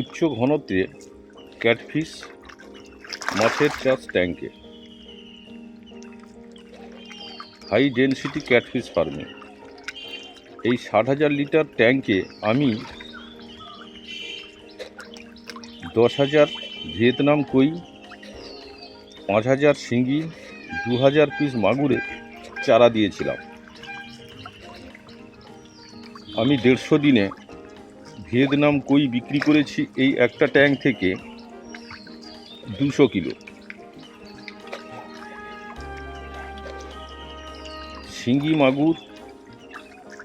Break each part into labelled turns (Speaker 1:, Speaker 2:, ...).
Speaker 1: উচ্চ ঘনত্বে ক্যাটফিশ মাছের চাষ ট্যাঙ্কে, হাই ডেনসিটি ক্যাটফিশ ফার্মিং। এই 60,000 লিটার ট্যাঙ্কে আমি 10,000 ভিয়েতনাম কই, 5,000 শিঙ্গি, 2,000 পিস মাগুরের চারা দিয়েছিলাম। আমি 150 দিনে ভিয়েতনাম কই বিক্রি করেছি এই একটা ট্যাঙ্ক থেকে 200 কিলো। শিঙ্গি মাগুর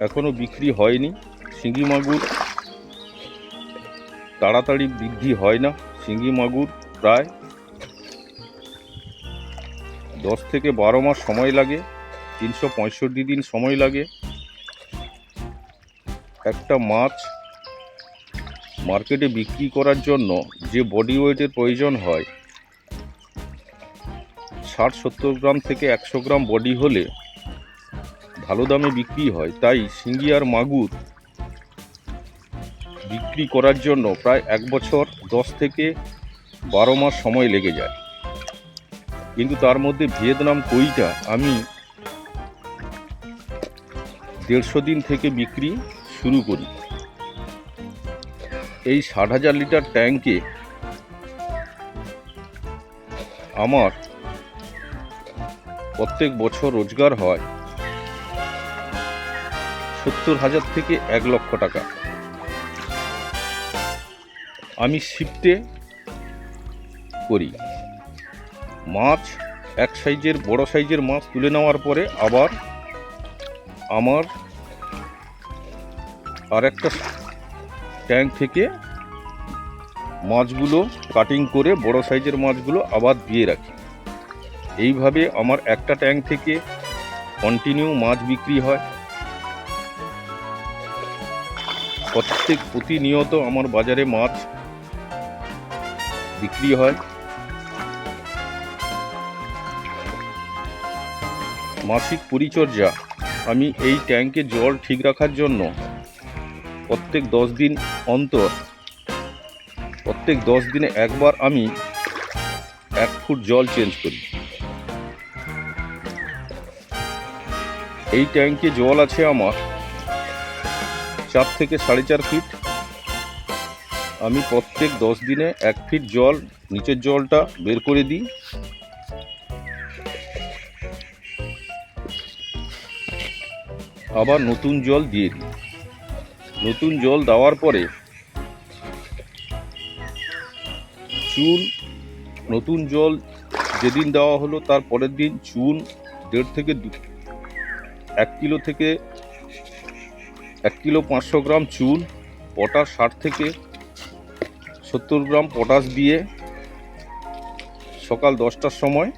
Speaker 1: এখনও বিক্রি হয়নি। শিঙ্গি মাগুর তাড়াতাড়ি বৃদ্ধি হয় না। শিঙ্গি মাগুর প্রায় 10 থেকে 12 মাস সময় লাগে, 365 দিন সময় লাগে। একটা মাছ মার্কেটে বিক্রি করার জন্য যে বডি ওয়েটের প্রয়োজন হয়, 60-70 গ্রাম থেকে 100 গ্রাম বডি হলে ভালো দামে বিক্রি হয়। তাই শিঙ্গি আর মাগুর বিক্রি করার জন্য প্রায় 1 বছর 10 থেকে 12 মাস সময় লেগে যায়। কিন্তু তার মধ্যে ভিয়েতনাম কইটা আমি 150 দিন থেকে বিক্রি শুরু করি। এই 60,000 লিটার ট্যাঙ্কে আমার প্রত্যেক বছর রোজগার হয় 70,000 থেকে 1 লক্ষ টাকা। আমি শিফটে করি। মাছ এক সাইজের বড় সাইজের মাছ তুলে নেওয়ার পরে আবার আমার আর একটা ট্যাঙ্ক থেকে মাছগুলো কাটিং করে বড় সাইজের মাছগুলো আবার দিয়ে রাখি। এইভাবে আমার একটা ট্যাঙ্ক থেকে কন্টিনিউ মাছ বিক্রি হয়। প্রতিনিয়ত আমার বাজারে মাছ বিক্রি হয়। মাসিক পরিচর্যা, আমি এই ট্যাঙ্কে জল ঠিক রাখার জন্য প্রত্যেক 10 দিন অন্তর, প্রত্যেক 10 দিনে একবার আমি 1 ফুট জল চেঞ্জ করি। এই ট্যাঙ্কে জল আছে আমার 4 থেকে 4.5 ফিট। আমি প্রত্যেক 10 দিনে 1 ফিট জল, নিচের জলটা বের করে দিই। আবার নতুন জল দিয়ে দিই। নতুন জল দেওয়ার পরে চুন, নতুন জল যেদিন দেওয়া হলো তার পরের দিন চুন 1.5 থেকে 1 কিলো থেকে 1 কিলো 500 গ্রাম চুন, পটাশ 60 থেকে 70 গ্রাম পটাশ দিয়ে সকাল 10টার সময়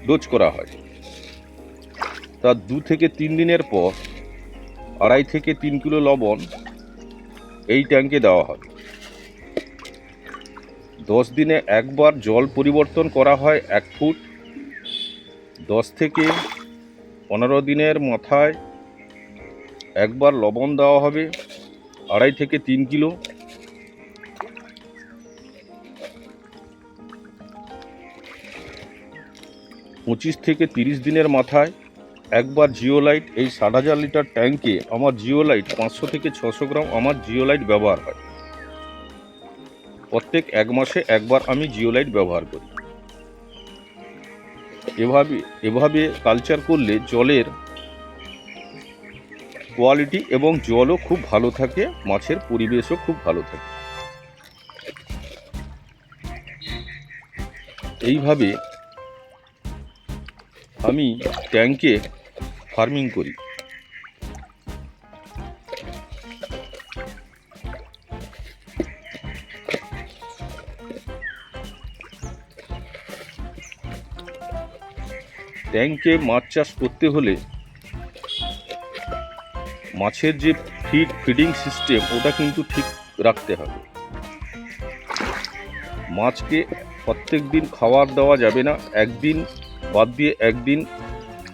Speaker 1: ডোজ করা হয়। তার 2 থেকে 3 দিনের পর 2.5 থেকে 3 কিলো লবণ এই ট্যাঙ্কে দেওয়া হয়। 10 দিনে একবার জল পরিবর্তন করা হয় 1 ফুট। 10 থেকে 15 দিনের মাথায় একবার লবণ দেওয়া হবে 2.5 থেকে 3 কিলো। পঁচিশ থেকে 30 দিনের মাথায় একবার জিওলাইট। এই 60,000 লিটার ট্যাঙ্কে আমার জিওলাইট 500 থেকে 600 গ্রাম আমার জিওলাইট ব্যবহার হয়। প্রত্যেক 1 মাসে একবার আমি জিওলাইট ব্যবহার করি। এভাবে কালচার করলে জলের কোয়ালিটি এবং জলও খুব ভালো থাকে, মাছের পরিবেশও খুব ভালো থাকে। এইভাবে আমি ট্যাঙ্কে ফার্মিং করি। ট্যাঙ্কে মাছ চাষ করতে হলে মাছের যে ফিডিং সিস্টেম ওটা কিন্তু ঠিক রাখতে হবে। মাছকে প্রত্যেক দিন খাবার দেওয়া যাবে না, একদিন বাদ দিয়ে একদিন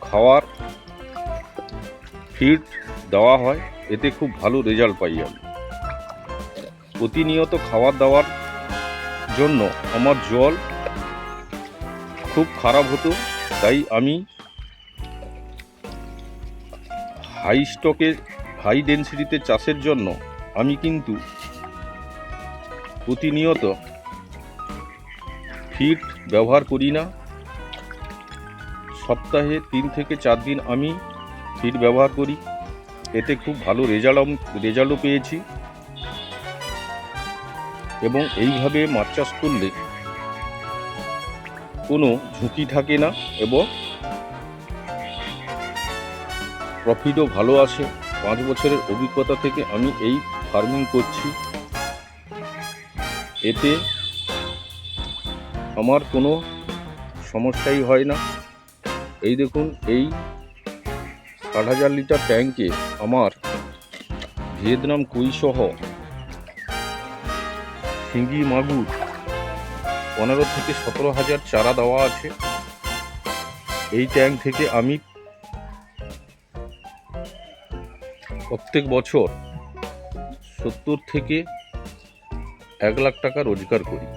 Speaker 1: খাওয়ার ফিড দেওয়া হয়। এতে খুব ভালো রেজাল্ট পাই আমি। প্রতিনিয়ত খাবার দাবার জন্য আমার জল খুব খারাপ হতো, তাই আমি হাই স্টকে হাই ডেন্সিটিতে চাষের জন্য আমি কিন্তু প্রতিনিয়ত ফিড ব্যবহার করি না। সপ্তাহে 3 থেকে 4 দিন আমি ফিড ব্যবহার করি। এতে খুব ভালো রেজাল্টও পেয়েছি এবং এইভাবে মাছ চাষ করলে কোনো ঝুঁকি থাকে না এবং প্রফিটও ভালো আসে। 5 বছরের অভিজ্ঞতা থেকে আমি এই ফার্মিং করছি, এতে আমার কোনো সমস্যাই হয় না। এই দেখুন, এই 60,000 লিটার ট্যাঙ্কে আমার ভিয়েতনাম কই সহ শিঙ্গি মাগুর 15 থেকে 17,000 চারা দেওয়া আছে। এই ট্যাঙ্ক থেকে আমি প্রত্যেক বছর 70 থেকে 1 লাখ টাকা রোজগার করি।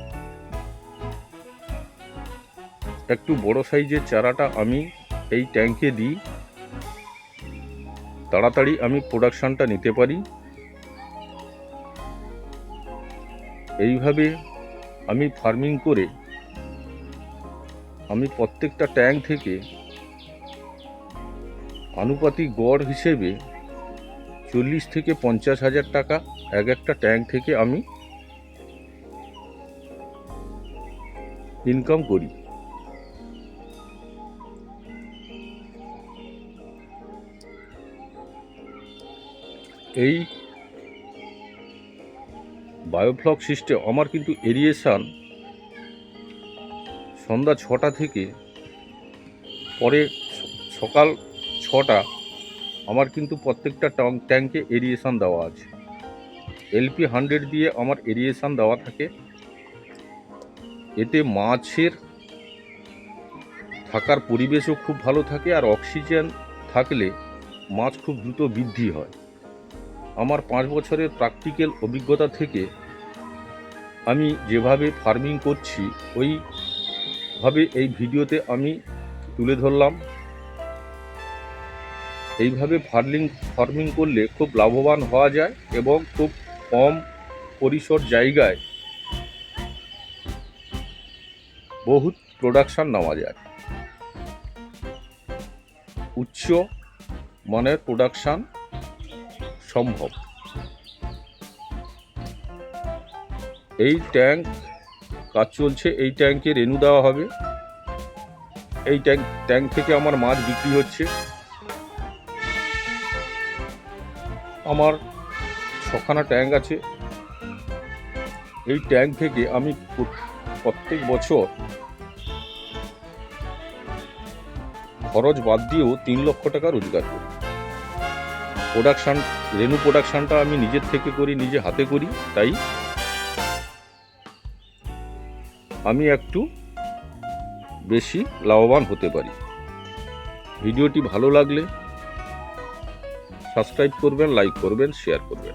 Speaker 1: একটু বড় সাইজের চারাটা আমি এই ট্যাঙ্কে দিই, তাড়াতাড়ি আমি প্রোডাকশানটা নিতে পারি। এইভাবে আমি ফার্মিং করে আমি প্রত্যেকটা ট্যাঙ্ক থেকে আনুপাতিক গড় হিসেবে 40 থেকে 50,000 টাকা একটা ট্যাঙ্ক থেকে আমি ইনকাম করি। এই বায়োফ্লক সিস্টেম আমার কিন্তু এরিয়েশন সন্ধ্যা 6টা থেকে পরে সকাল 6টা আমার কিন্তু প্রত্যেকটা ট্যাঙ্কে এরিয়েশন দেওয়া আছে। LP 100 দিয়ে আমার এরিয়েশন দেওয়া থাকে। এতে মাছের থাকার পরিবেশও খুব ভালো থাকে, আর অক্সিজেন থাকলে মাছ খুব দ্রুত বৃদ্ধি হয়। আমার 5 বছরের প্র্যাকটিক্যাল অভিজ্ঞতা থেকে আমি যেভাবে ফার্মিং করছি ওইভাবে এই ভিডিওতে আমি তুলে ধরলাম। এইভাবে ফার্মিং করলে খুব লাভবান হওয়া যায় এবং খুব কম পরিসর জায়গায় বহুত প্রোডাকশান নেওয়া যায়। উচ্চ মানের প্রোডাকশান সম্ভব। এই ট্যাঙ্ক কাজ চলছে, এই ট্যাঙ্কে রেনু দেওয়া হবে। এই ট্যাঙ্ক থেকে আমার মাছ বিক্রি হচ্ছে। আমার 6খানা ট্যাঙ্ক আছে। এই ট্যাঙ্ক থেকে আমি প্রত্যেক বছর খরচ বাদ দিয়েও 3 লক্ষ টাকা রোজগার করি। রেনু প্রোডাকশানটা আমি নিজের থেকে করি, নিজে হাতে করি, তাই আমি একটু বেশি লাভবান হতে পারি। ভিডিওটি ভালো লাগলে সাবস্ক্রাইব করবেন, লাইক করবেন, শেয়ার করবেন।